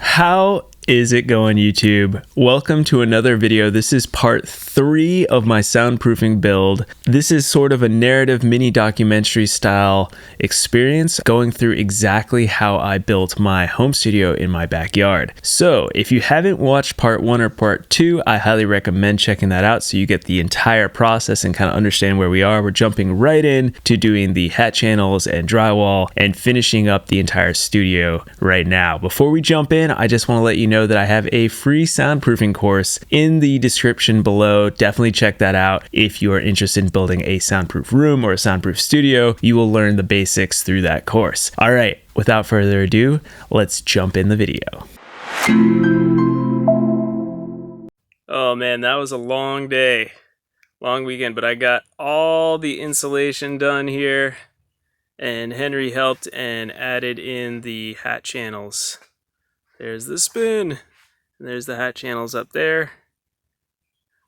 How is it going, YouTube? Welcome to another video. This is part 3 of my soundproofing build. This is sort of a narrative mini documentary style experience going through exactly how I built my home studio in my backyard. So if you haven't watched part 1 or part 2, I highly recommend checking that out so you get the entire process and kind of understand where we are. We're jumping right in to doing the hat channels and drywall and finishing up the entire studio right now. Before we jump in, I just want to let you know that I have a free soundproofing course in the description below. Definitely check that out if you are interested in building a soundproof room or a soundproof studio. You will learn the basics through that course. All right, without further ado, let's jump in the video. Oh man, that was a long day, long weekend, but I got all the insulation done here, and Henry helped and added in the hat channels. There's the spoon, and there's the hat channels up there.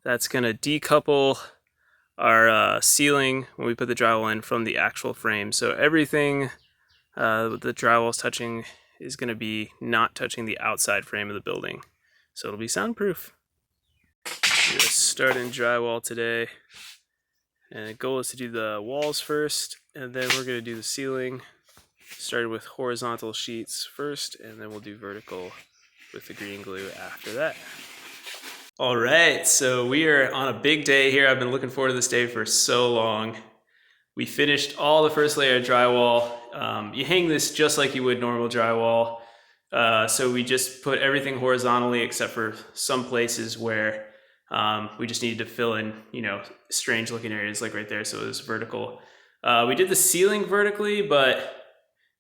That's gonna decouple our ceiling when we put the drywall in from the actual frame. So everything the drywall's touching is gonna be not touching the outside frame of the building. So it'll be soundproof. We're gonna start in drywall today. And the goal is to do the walls first, and then we're gonna do the ceiling. Started with horizontal sheets first, and then we'll do vertical with the green glue after that. All right, so we are on a big day here. I've been looking forward to this day for so long. We finished all the first layer of drywall. You hang this just like you would normal drywall. So we just put everything horizontally except for some places where we just needed to fill in, strange looking areas like right there. So it was vertical. We did the ceiling vertically, but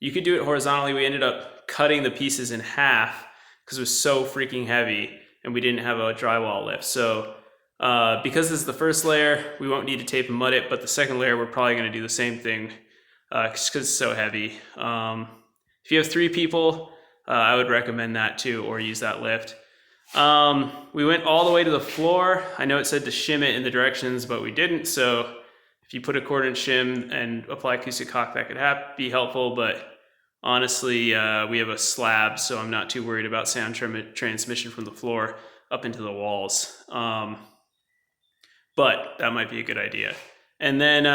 you could do it horizontally. We ended up cutting the pieces in half because it was so freaking heavy and we didn't have a drywall lift. So because this is the first layer, we won't need to tape and mud it, but the second layer, we're probably gonna do the same thing just because it's so heavy. If you have 3 people, I would recommend that too, or use that lift. We went all the way to the floor. I know it said to shim it in the directions, but we didn't. So if you put a 1/4 shim and apply acoustic caulk, that could be helpful, but honestly, we have a slab, so I'm not too worried about sound transmission from the floor up into the walls. But that might be a good idea. And then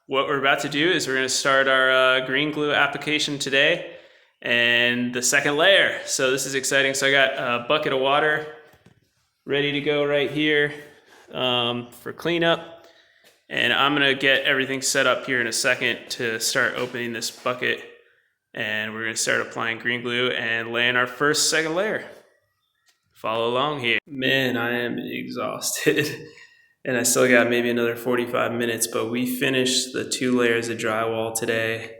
what we're about to do is we're gonna start our green glue application today and the second layer. So this is exciting. So I got a bucket of water ready to go right here for cleanup. And I'm gonna get everything set up here in a second to start opening this bucket. And we're gonna start applying green glue and laying our second layer. Follow along here. Man, I am exhausted. And I still got maybe another 45 minutes, but we finished the 2 layers of drywall today.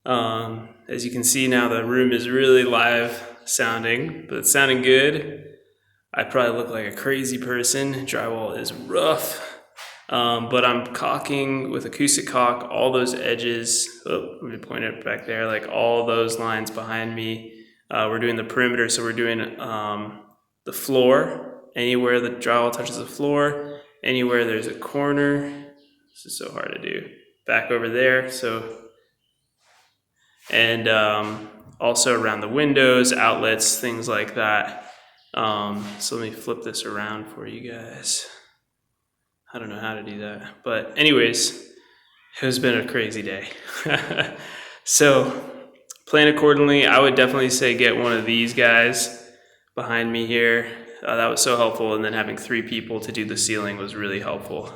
As you can see now, the room is really live sounding, but it's sounding good. I probably look like a crazy person. Drywall is rough. But I'm caulking with acoustic caulk all those edges. Oh, let me point it back there, like all those lines behind me. We're doing the perimeter, so we're doing the floor. Anywhere the drywall touches the floor, anywhere there's a corner. This is so hard to do. Back over there, and also around the windows, outlets, things like that. So let me flip this around for you guys. I don't know how to do that, but anyways, it has been a crazy day. So plan accordingly. I would definitely say get one of these guys behind me here. That was so helpful, and then having 3 people to do the ceiling was really helpful.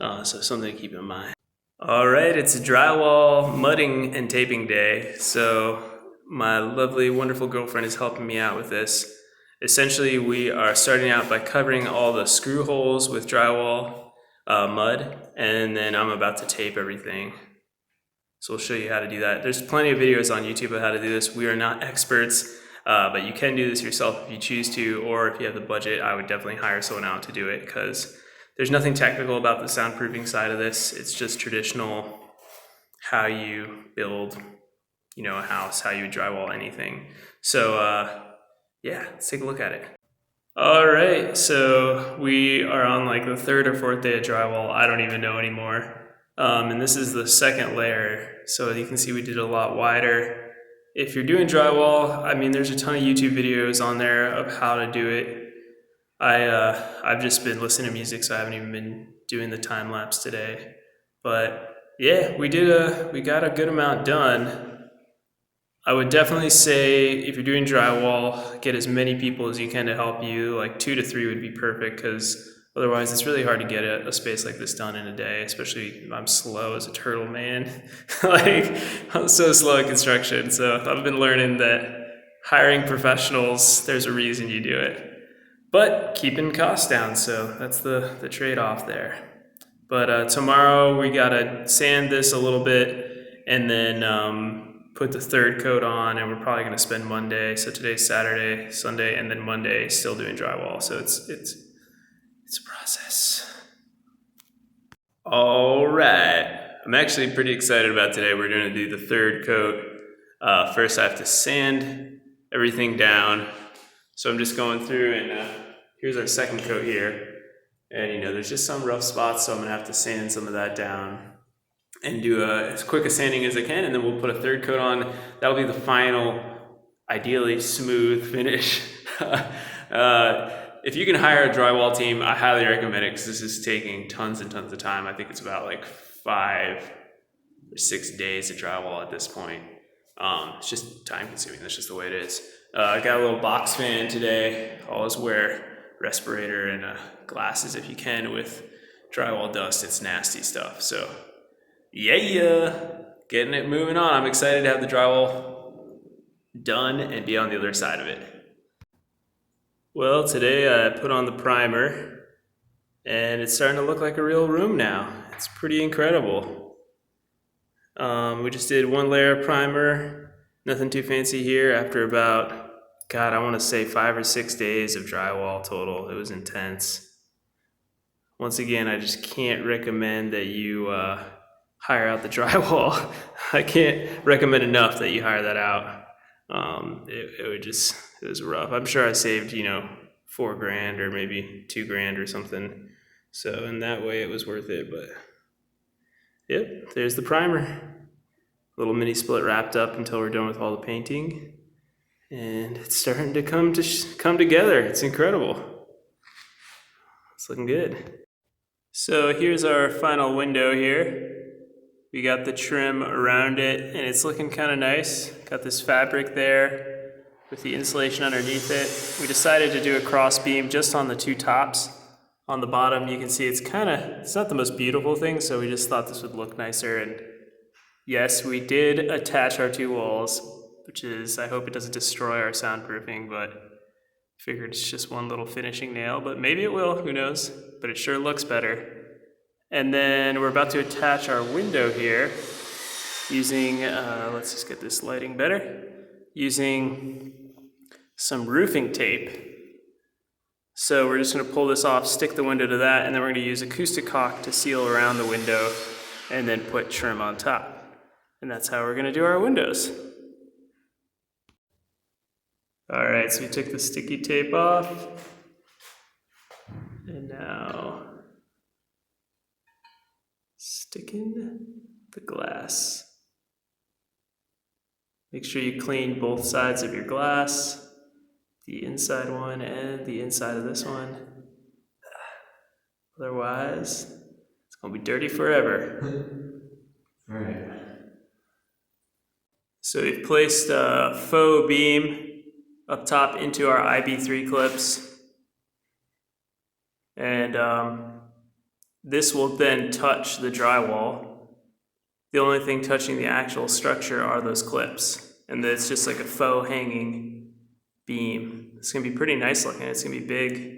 So something to keep in mind. All right, it's a drywall mudding and taping day. So my lovely, wonderful girlfriend is helping me out with this. Essentially, we are starting out by covering all the screw holes with drywall mud, and then I'm about to tape everything. So we'll show you how to do that. There's plenty of videos on YouTube of how to do this. We are not experts, but you can do this yourself if you choose to, or if you have the budget, I would definitely hire someone out to do it because there's nothing technical about the soundproofing side of this. It's just traditional how you build, a house, how you drywall anything. So yeah, let's take a look at it. All right, so we are on like the 3rd or 4th day of drywall. I don't even know anymore. And this is the second layer. So you can see we did a lot wider. if you're doing drywall, I mean, there's a ton of YouTube videos on there of how to do it. I've just been listening to music, so I haven't even been doing the time lapse today. But yeah, we got a good amount done. I would definitely say if you're doing drywall, get as many people as you can to help you. Like 2 to 3 would be perfect, because otherwise it's really hard to get a space like this done in a day, especially if I'm slow as a turtle, man. Like, I'm so slow at construction. So I've been learning that hiring professionals, there's a reason you do it. But keeping costs down, so that's the trade-off there. But tomorrow we gotta sand this a little bit, and then put the third coat on, and we're probably gonna spend Monday. So today's Saturday, Sunday, and then Monday still doing drywall. So it's a process. All right, I'm actually pretty excited about today. We're gonna do the third coat. First, I have to sand everything down. So I'm just going through, and here's our second coat here. And there's just some rough spots, so I'm gonna have to sand some of that down and do as quick a sanding as I can, and then we'll put a third coat on. That'll be the final, ideally smooth finish. If you can hire a drywall team, I highly recommend it, because this is taking tons and tons of time. I think it's about like 5 or 6 days of drywall at this point. It's just time consuming. That's just the way it is. I got a little box fan today. Always wear respirator and glasses if you can with drywall dust. It's nasty stuff. So yeah, getting it moving on. I'm excited to have the drywall done and be on the other side of it. Well, today I put on the primer, and it's starting to look like a real room now. It's pretty incredible. We just did 1 layer of primer, nothing too fancy here, after about, God, I want to say 5 or 6 days of drywall total. It was intense. Once again, I just can't recommend that you hire out the drywall. I can't recommend enough that you hire that out. It was rough. I'm sure I saved, $4,000 or maybe $2,000 or something. So in that way, it was worth it. But yep, there's the primer. Little mini split wrapped up until we're done with all the painting, and it's starting to come together. It's incredible. It's looking good. So here's our final window here. We got the trim around it, and it's looking kind of nice. Got this fabric there with the insulation underneath it. We decided to do a cross beam just on the 2 tops. On the bottom, you can see it's not the most beautiful thing, so we just thought this would look nicer. And yes, we did attach our 2 walls, which is, I hope it doesn't destroy our soundproofing, but figured it's just one little finishing nail, but maybe it will, who knows? But it sure looks better. And then we're about to attach our window here using, let's just get this lighting better, using some roofing tape. So we're just gonna pull this off, stick the window to that, and then we're gonna use acoustic caulk to seal around the window, and then put trim on top. And that's how we're gonna do our windows. All right, so we took the sticky tape off, and now sticking the glass. Make sure you clean both sides of your glass, the inside one and the inside of this one. Otherwise, it's gonna be dirty forever. All right. So we've placed a faux beam up top into our IB3 clips, and this will then touch the drywall. The only thing touching the actual structure are those clips, and it's just like a faux hanging beam. It's gonna be pretty nice looking. It's gonna be big.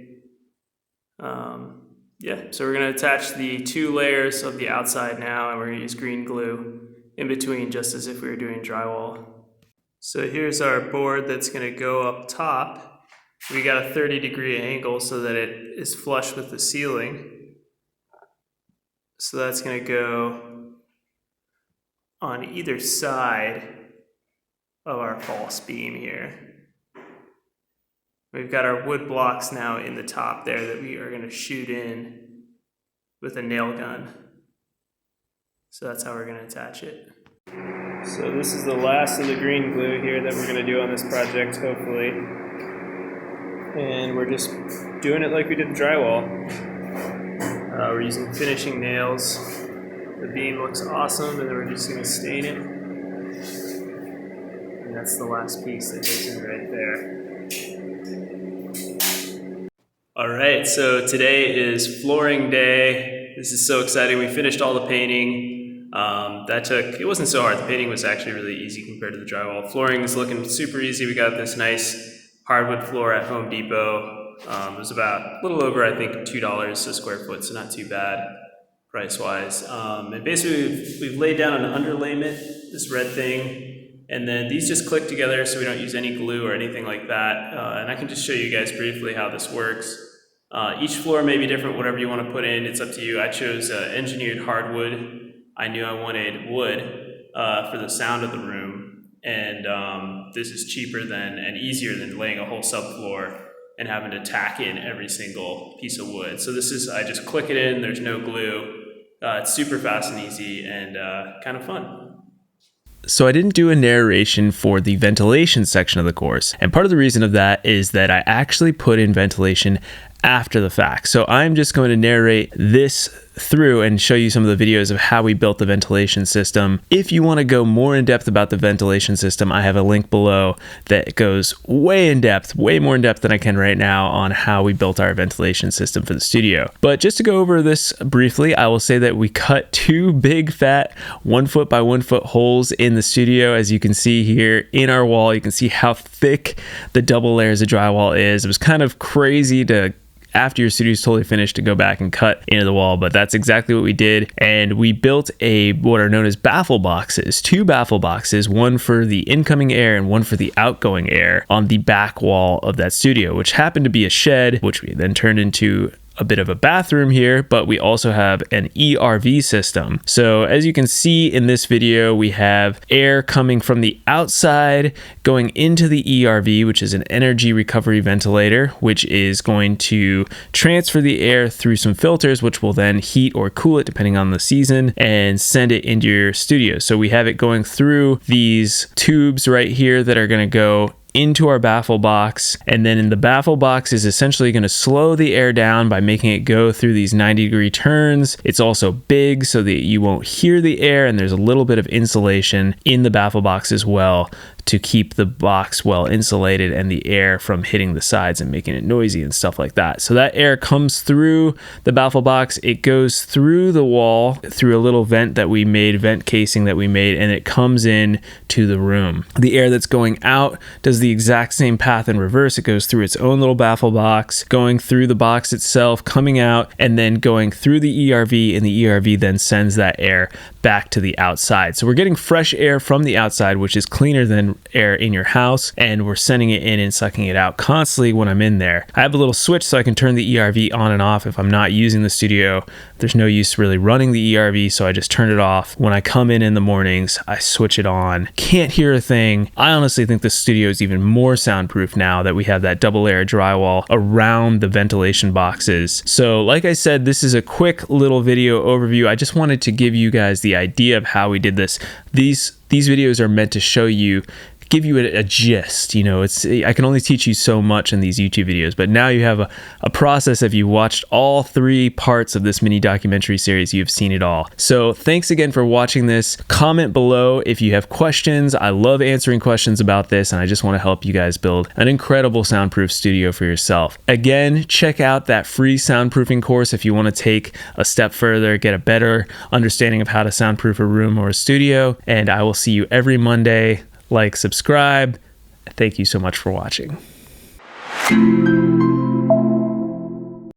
Yeah, so we're gonna attach the 2 layers of the outside now, and we're gonna use green glue in between, just as if we were doing drywall. So here's our board that's gonna go up top. We got a 30-degree angle so that it is flush with the ceiling. So that's gonna go on either side of our false beam here. We've got our wood blocks now in the top there that we are gonna shoot in with a nail gun. So that's how we're gonna attach it. So this is the last of the green glue here that we're going to do on this project, hopefully. And we're just doing it like we did the drywall. We're using finishing nails. The beam looks awesome, and then we're just going to stain it. And that's the last piece that goes in right there. Alright, so today is flooring day. This is so exciting. We finished all the painting. It wasn't so hard. The painting was actually really easy compared to the drywall. Flooring is looking super easy. We got this nice hardwood floor at Home Depot. It was about a little over, I think, $2 a square foot, so not too bad price-wise. And basically, we've laid down an underlayment, this red thing, and then these just click together so we don't use any glue or anything like that. And I can just show you guys briefly how this works. Each floor may be different, whatever you want to put in, it's up to you. I chose engineered hardwood. I knew I wanted wood for the sound of the room, and this is cheaper than and easier than laying a whole subfloor and having to tack in every single piece of wood. So this is, I just click it in, there's no glue. It's super fast and easy and kind of fun. So I didn't do a narration for the ventilation section of the course, and part of the reason of that is that I actually put in ventilation after the fact. So I'm just going to narrate this through and show you some of the videos of how we built the ventilation system. If you want to go more in depth about the ventilation system, I have a link below that goes way in depth, way more in depth than I can right now on how we built our ventilation system for the studio. But just to go over this briefly, I will say that we cut 2 big fat 1 foot by 1 foot holes in the studio. As you can see here in our wall, you can see how thick the double layers of drywall is. It was kind of crazy to, after your studio is totally finished, to go back and cut into the wall, but that's exactly what we did. And we built what are known as baffle boxes, 2 baffle boxes, one for the incoming air and one for the outgoing air on the back wall of that studio, which happened to be a shed, which we then turned into a bit of a bathroom here, but we also have an ERV system. So as you can see in this video, we have air coming from the outside going into the ERV, which is an energy recovery ventilator, which is going to transfer the air through some filters, which will then heat or cool it depending on the season and send it into your studio. So we have it going through these tubes right here that are going to go into our baffle box, and then in the baffle box is essentially going to slow the air down by making it go through these 90-degree turns. It's also big so that you won't hear the air, and there's a little bit of insulation in the baffle box as well to keep the box well insulated and the air from hitting the sides and making it noisy and stuff like that. So that air comes through the baffle box, it goes through the wall through a little vent casing that we made, and it comes in to the room. The air that's going out does the exact same path in reverse. It goes through its own little baffle box, going through the box itself, coming out, and then going through the ERV, and the ERV then sends that air back to the outside. So we're getting fresh air from the outside, which is cleaner than air in your house, and we're sending it in and sucking it out constantly when I'm in there. I have a little switch so I can turn the ERV on and off if I'm not using the studio. There's no use really running the ERV, so I just turn it off. When I come in the mornings, I switch it on. Can't hear a thing. I honestly think the studio is even more soundproof now that we have that double layer drywall around the ventilation boxes. So like I said, this is a quick little video overview. I just wanted to give you guys the idea of how we did this. These videos are meant to show you, give you a gist. You know, I can only teach you so much in these YouTube videos, but now you have a process. If you watched all 3 parts of this mini documentary series, you've seen it all. So thanks again for watching this. Comment below if you have questions. I love answering questions about this, and I just want to help you guys build an incredible soundproof studio for yourself. Again, check out that free soundproofing course if you want to take a step further, get a better understanding of how to soundproof a room or a studio, and I will see you every Monday. Like, subscribe. Thank you so much for watching.